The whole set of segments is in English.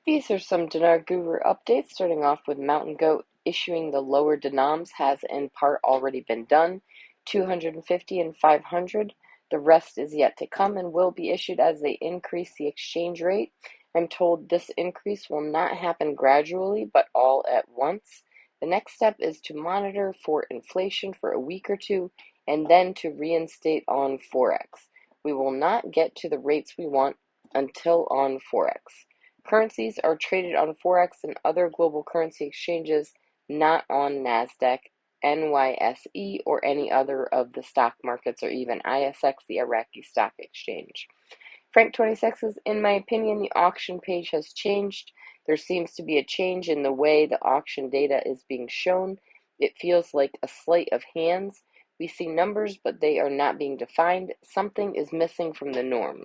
These are some Dinar Guru updates, starting off with Mountain Goat issuing the lower denoms has in part already been done, 250 and 500. The rest is yet to come and will be issued as they increase the exchange rate. I'm told this increase will not happen gradually, but all at once. The next step is to monitor for inflation for a week or two and then to reinstate on Forex. We will not get to the rates we want until on Forex. Currencies are traded on Forex and other global currency exchanges, not on NASDAQ, NYSE, or any other of the stock markets, or even ISX, the Iraqi Stock Exchange. Frank26 says, in my opinion, the auction page has changed. There seems to be a change in the way the auction data is being shown. It feels like a sleight of hands. We see numbers, but they are not being defined. Something is missing from the norm.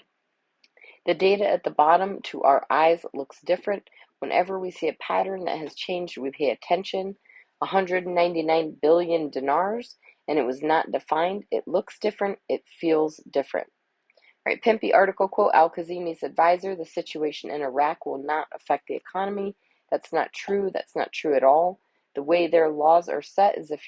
The data at the bottom to our eyes looks different. Whenever we see a pattern that has changed, we pay attention. 199 billion dinars, and it was not defined. It looks different. It feels different. All right, Pimpy article quote, Al-Kazimi's advisor, the situation in Iraq will not affect the economy. That's not true. That's not true at all. The way their laws are set is if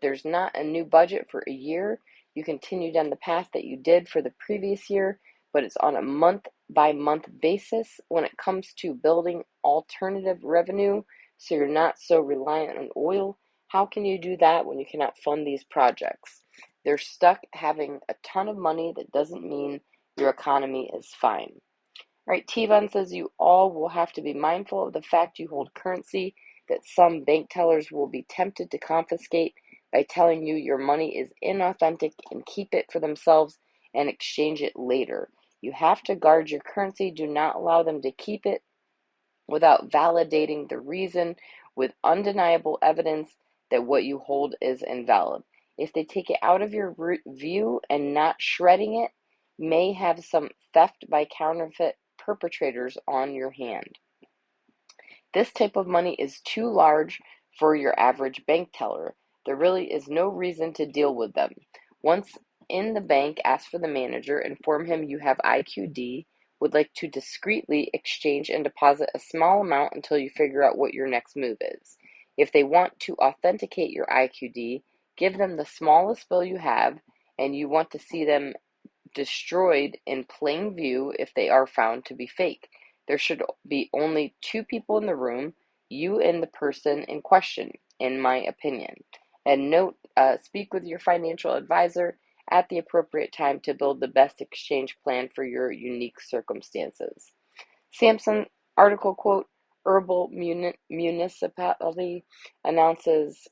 there's not a new budget for a year, you continue down the path that you did for the previous year, but it's on a month-by-month basis when it comes to building alternative revenue, so you're not so reliant on oil. How can you do that when you cannot fund these projects? They're stuck having a ton of money. That doesn't mean your economy is fine. All right, Tivan says you all will have to be mindful of the fact you hold currency that some bank tellers will be tempted to confiscate by telling you your money is inauthentic and keep it for themselves and exchange it later. You have to guard your currency. Do not allow them to keep it without validating the reason with undeniable evidence that what you hold is invalid. If they take it out of your view and not shredding it, may have some theft by counterfeit perpetrators on your hand. This type of money is too large for your average bank teller. There really is no reason to deal with them. Once in the bank, ask for the manager, inform him you have IQD, would like to discreetly exchange and deposit a small amount until you figure out what your next move is. If they want to authenticate your IQD, give them the smallest bill you have, and you want to see them destroyed in plain view if they are found to be fake. There should be only two people in the room, you and the person in question, in my opinion. And note, speak with your financial advisor at the appropriate time to build the best exchange plan for your unique circumstances. Samson article quote, Herbal Municipality announces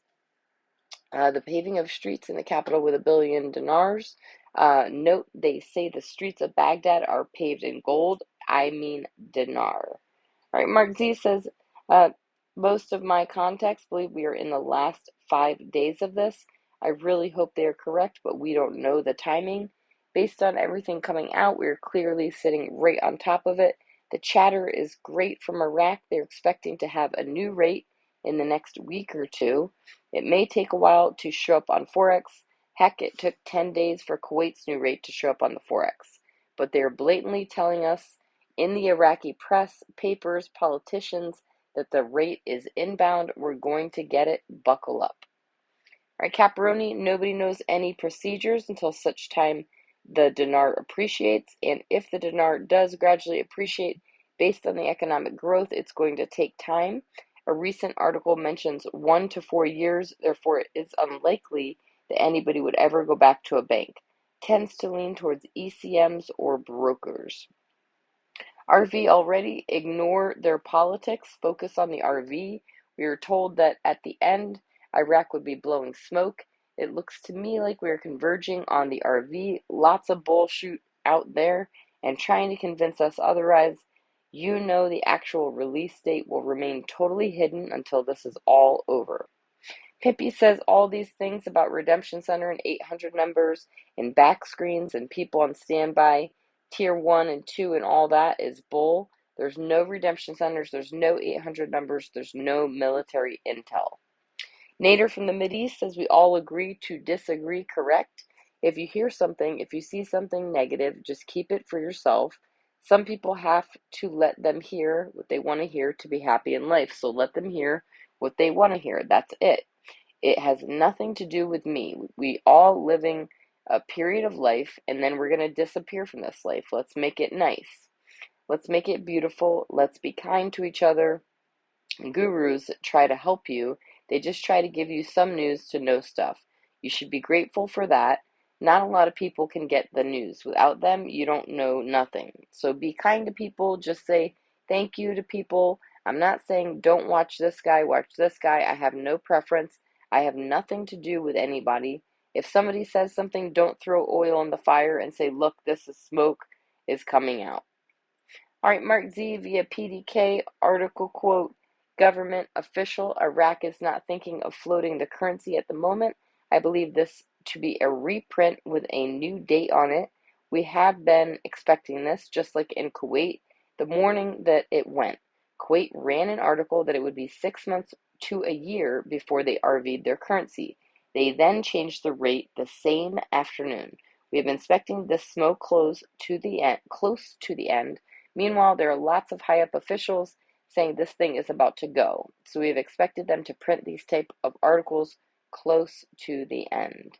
the paving of streets in the capital with 1 billion dinars. Note, they say the streets of Baghdad are paved in gold. I mean dinar. All right, Mark Z says, most of my contacts believe we are in the last 5 days of this. I really hope they are correct, but we don't know the timing. Based on everything coming out, we're clearly sitting right on top of it. The chatter is great from Iraq. They're expecting to have a new rate in the next week or two. It may take a while to show up on Forex. Heck, it took 10 days for Kuwait's new rate to show up on the Forex. But they're blatantly telling us in the Iraqi press, papers, politicians, that the rate is inbound. We're going to get it. Buckle up. All right, Caparoni, nobody knows any procedures until such time the dinar appreciates. And if the dinar does gradually appreciate based on the economic growth, it's going to take time. A recent article mentions 1 to 4 years, therefore it is unlikely that anybody would ever go back to a bank. Tends to lean towards ECMs or brokers. RV already, ignore their politics, focus on the RV. We were told that at the end, Iraq would be blowing smoke. It looks to me like we are converging on the RV. Lots of bullshit out there and trying to convince us otherwise. You know the actual release date will remain totally hidden until this is all over. Pippi says all these things about Redemption Center and 800 numbers and back screens and people on standby, tier 1 and 2 and all that is bull. There's no Redemption Centers, there's no 800 numbers, there's no military intel. Nader from the Mideast says we all agree to disagree, correct? If you hear something, if you see something negative, just keep it for yourself. Some people have to let them hear what they want to hear to be happy in life. So let them hear what they want to hear. That's it. It has nothing to do with me. We all living a period of life, and then we're going to disappear from this life. Let's make it nice. Let's make it beautiful. Let's be kind to each other. Gurus try to help you. They just try to give you some news to know stuff. You should be grateful for that. Not a lot of people can get the news. Without them, you don't know nothing. So be kind to people. Just say thank you to people. I'm not saying don't watch this guy, watch this guy. I have no preference. I have nothing to do with anybody. If somebody says something, don't throw oil on the fire and say, look, this is smoke is coming out. All right, Mark Z via PDK article quote, government official, Iraq is not thinking of floating the currency at the moment. I believe this to be a reprint with a new date on it. We have been expecting this, just like in Kuwait, the morning that it went. Kuwait ran an article that it would be 6 months to a year before they RV'd their currency. They then changed the rate the same afternoon. We have been expecting this smoke close to the end. Meanwhile, there are lots of high-up officials saying this thing is about to go. So we have expected them to print these type of articles close to the end.